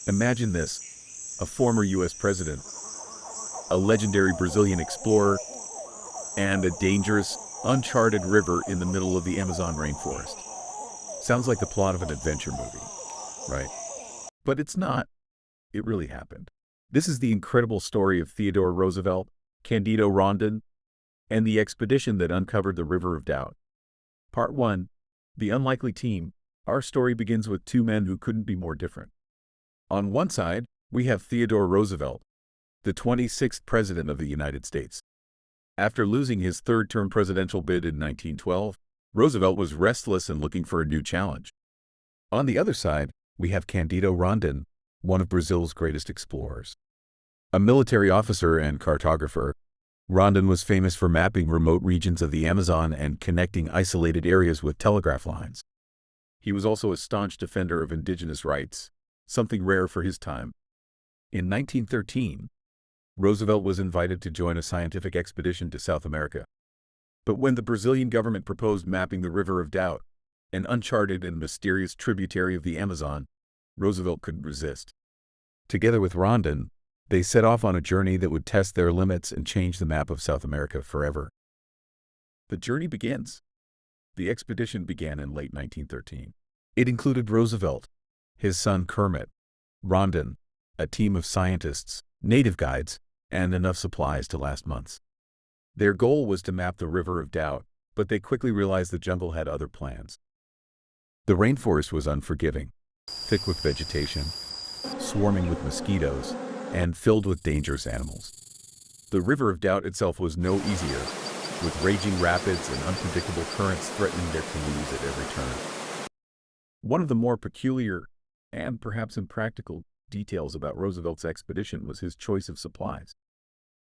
Imagine this: a former US president, a legendary Brazilian explorer, and a dangerous, uncharted river in the middle of the Amazon rainforest. Sounds like the plot of an adventure movie, right? But it's not. It really happened. This is the incredible story of Theodore Roosevelt, Candido Rondon, and the expedition that uncovered the River of Doubt. Part 1. The Unlikely Team. Our story begins with two men who couldn't be more different. On one side, we have Theodore Roosevelt, the 26th President of the United States. After losing his third-term presidential bid in 1912, Roosevelt was restless and looking for a new challenge. On the other side, we have Candido Rondon, one of Brazil's greatest explorers. A military officer and cartographer, Rondon was famous for mapping remote regions of the Amazon and connecting isolated areas with telegraph lines. He was also a staunch defender of indigenous rights, something rare for his time. In 1913, Roosevelt was invited to join a scientific expedition to South America. But when the Brazilian government proposed mapping the River of Doubt, an uncharted and mysterious tributary of the Amazon, Roosevelt couldn't resist. Together with Rondon, they set off on a journey that would test their limits and change the map of South America forever. The journey begins. The expedition began in late 1913. It included Roosevelt, his son Kermit, Rondon, a team of scientists, native guides, and enough supplies to last months. Their goal was to map the River of Doubt, but they quickly realized the jungle had other plans. The rainforest was unforgiving, thick with vegetation, swarming with mosquitoes, and filled with dangerous animals. The River of Doubt itself was no easier, with raging rapids and unpredictable currents threatening their canoes at every turn. One of the more peculiar and perhaps impractical details about Roosevelt's expedition was his choice of supplies.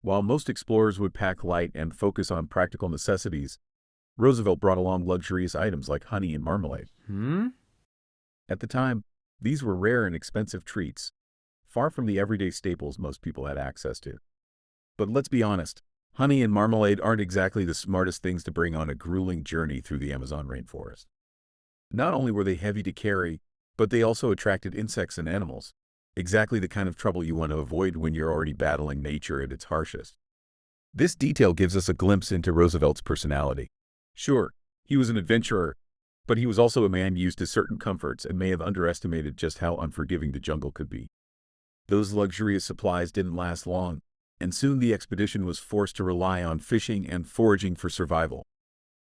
While most explorers would pack light and focus on practical necessities, Roosevelt brought along luxurious items like honey and marmalade. At the time, these were rare and expensive treats, far from the everyday staples most people had access to. But let's be honest, honey and marmalade aren't exactly the smartest things to bring on a grueling journey through the Amazon rainforest. Not only were they heavy to carry, but they also attracted insects and animals, exactly the kind of trouble you want to avoid when you're already battling nature at its harshest. This detail gives us a glimpse into Roosevelt's personality. Sure, he was an adventurer, but he was also a man used to certain comforts and may have underestimated just how unforgiving the jungle could be. Those luxurious supplies didn't last long, and soon the expedition was forced to rely on fishing and foraging for survival.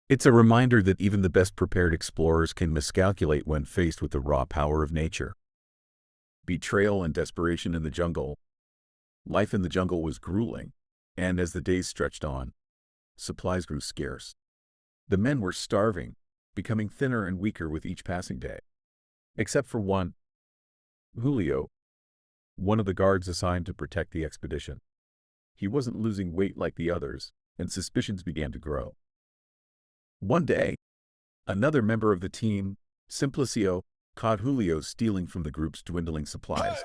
It's a reminder that even the best prepared explorers can miscalculate when faced with the raw power of nature. Betrayal and desperation in the jungle. Life in the jungle was grueling, and as the days stretched on, supplies grew scarce. The men were starving, becoming thinner and weaker with each passing day. Except for one, Julio, one of the guards assigned to protect the expedition. He wasn't losing weight like the others, and suspicions began to grow. One day, another member of the team, Simplicio, caught Julio stealing from the group's dwindling supplies.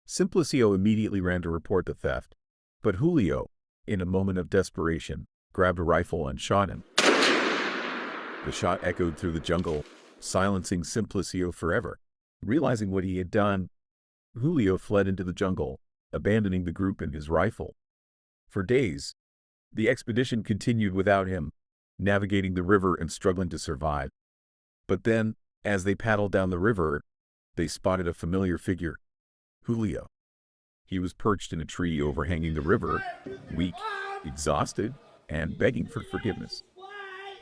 Simplicio immediately ran to report the theft, but Julio, in a moment of desperation, grabbed a rifle and shot him. The shot echoed through the jungle, silencing Simplicio forever. Realizing what he had done, Julio fled into the jungle, abandoning the group and his rifle. For days, the expedition continued without him, navigating the river and struggling to survive. But then, as they paddled down the river, they spotted a familiar figure, Julio. He was perched in a tree overhanging the river, weak, exhausted, and begging for forgiveness.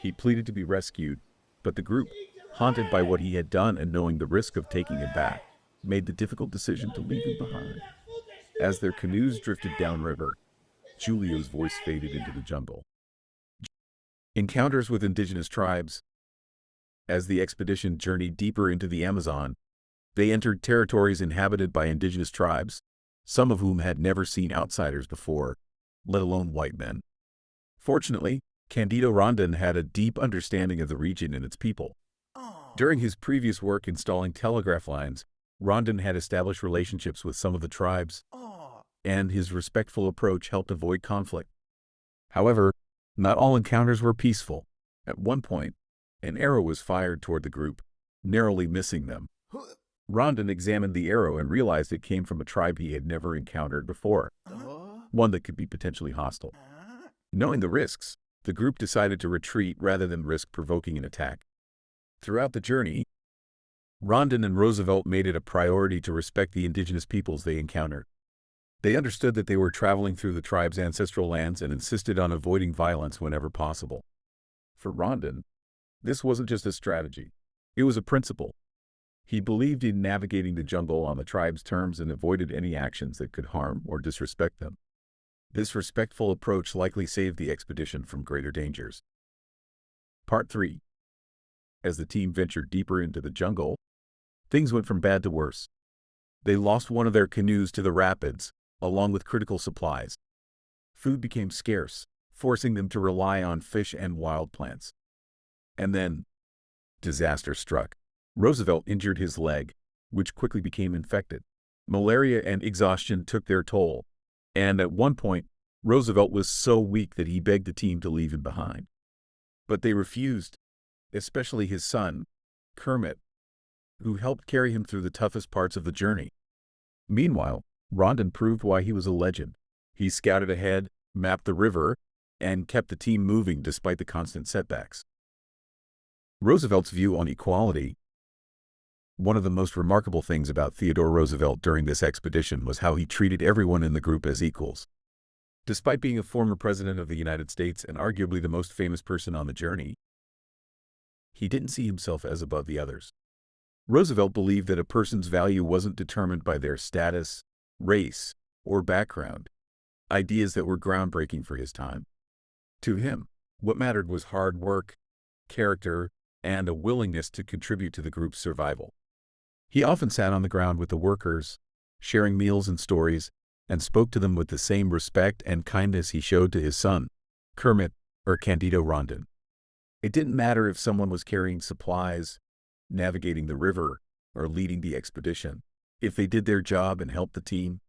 He pleaded to be rescued, but the group, haunted by what he had done and knowing the risk of taking him back, made the difficult decision to leave him behind. As their canoes drifted downriver, Julio's voice faded into the jungle. Encounters with indigenous tribes. As the expedition journeyed deeper into the Amazon, they entered territories inhabited by indigenous tribes, some of whom had never seen outsiders before, let alone white men. Fortunately, Candido Rondon had a deep understanding of the region and its people. During his previous work installing telegraph lines, Rondon had established relationships with some of the tribes, and his respectful approach helped avoid conflict. However, not all encounters were peaceful. At one point, an arrow was fired toward the group, narrowly missing them. Rondon examined the arrow and realized it came from a tribe he had never encountered before, one that could be potentially hostile. Knowing the risks, the group decided to retreat rather than risk provoking an attack. Throughout the journey, Rondon and Roosevelt made it a priority to respect the indigenous peoples they encountered. They understood that they were traveling through the tribe's ancestral lands and insisted on avoiding violence whenever possible. For Rondon, this wasn't just a strategy. It was a principle. He believed in navigating the jungle on the tribe's terms and avoided any actions that could harm or disrespect them. This respectful approach likely saved the expedition from greater dangers. Part 3. As the team ventured deeper into the jungle, things went from bad to worse. They lost one of their canoes to the rapids, along with critical supplies. Food became scarce, forcing them to rely on fish and wild plants. And then, disaster struck. Roosevelt injured his leg, which quickly became infected. Malaria and exhaustion took their toll, and at one point, Roosevelt was so weak that he begged the team to leave him behind. But they refused, especially his son, Kermit, who helped carry him through the toughest parts of the journey. Meanwhile, Rondon proved why he was a legend. He scouted ahead, mapped the river, and kept the team moving despite the constant setbacks. Roosevelt's view on equality. One of the most remarkable things about Theodore Roosevelt during this expedition was how he treated everyone in the group as equals. Despite being a former president of the United States and arguably the most famous person on the journey, he didn't see himself as above the others. Roosevelt believed that a person's value wasn't determined by their status, race, or background, ideas that were groundbreaking for his time. To him, what mattered was hard work, character, and a willingness to contribute to the group's survival. He often sat on the ground with the workers, sharing meals and stories, and spoke to them with the same respect and kindness he showed to his son, Kermit or Candido Rondon. It didn't matter if someone was carrying supplies, navigating the river, or leading the expedition. If they did their job and helped the team,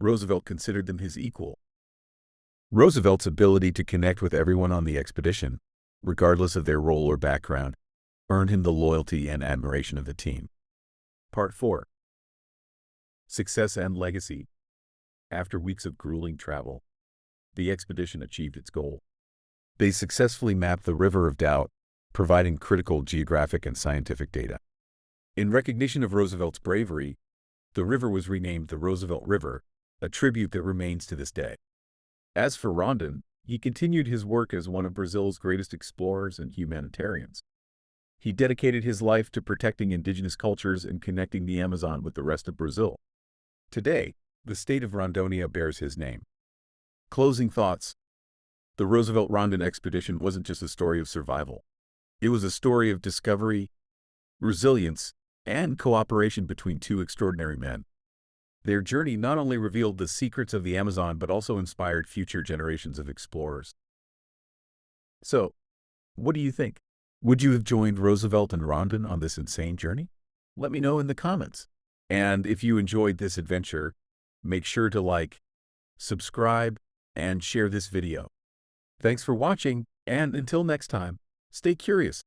Roosevelt considered them his equal. Roosevelt's ability to connect with everyone on the expedition, regardless of their role or background, earned him the loyalty and admiration of the team. Part 4. Success and Legacy. After weeks of grueling travel, the expedition achieved its goal. They successfully mapped the River of Doubt, providing critical geographic and scientific data. In recognition of Roosevelt's bravery, the river was renamed the Roosevelt River, a tribute that remains to this day. As for Rondon, he continued his work as one of Brazil's greatest explorers and humanitarians. He dedicated his life to protecting indigenous cultures and connecting the Amazon with the rest of Brazil. Today, the state of Rondonia bears his name. Closing thoughts. The Roosevelt-Rondon expedition wasn't just a story of survival. It was a story of discovery, resilience, and cooperation between two extraordinary men. Their journey not only revealed the secrets of the Amazon but also inspired future generations of explorers. So, what do you think? Would you have joined Roosevelt and Rondon on this insane journey? Let me know in the comments. And if you enjoyed this adventure, make sure to like, subscribe, and share this video. Thanks for watching, and until next time, stay curious.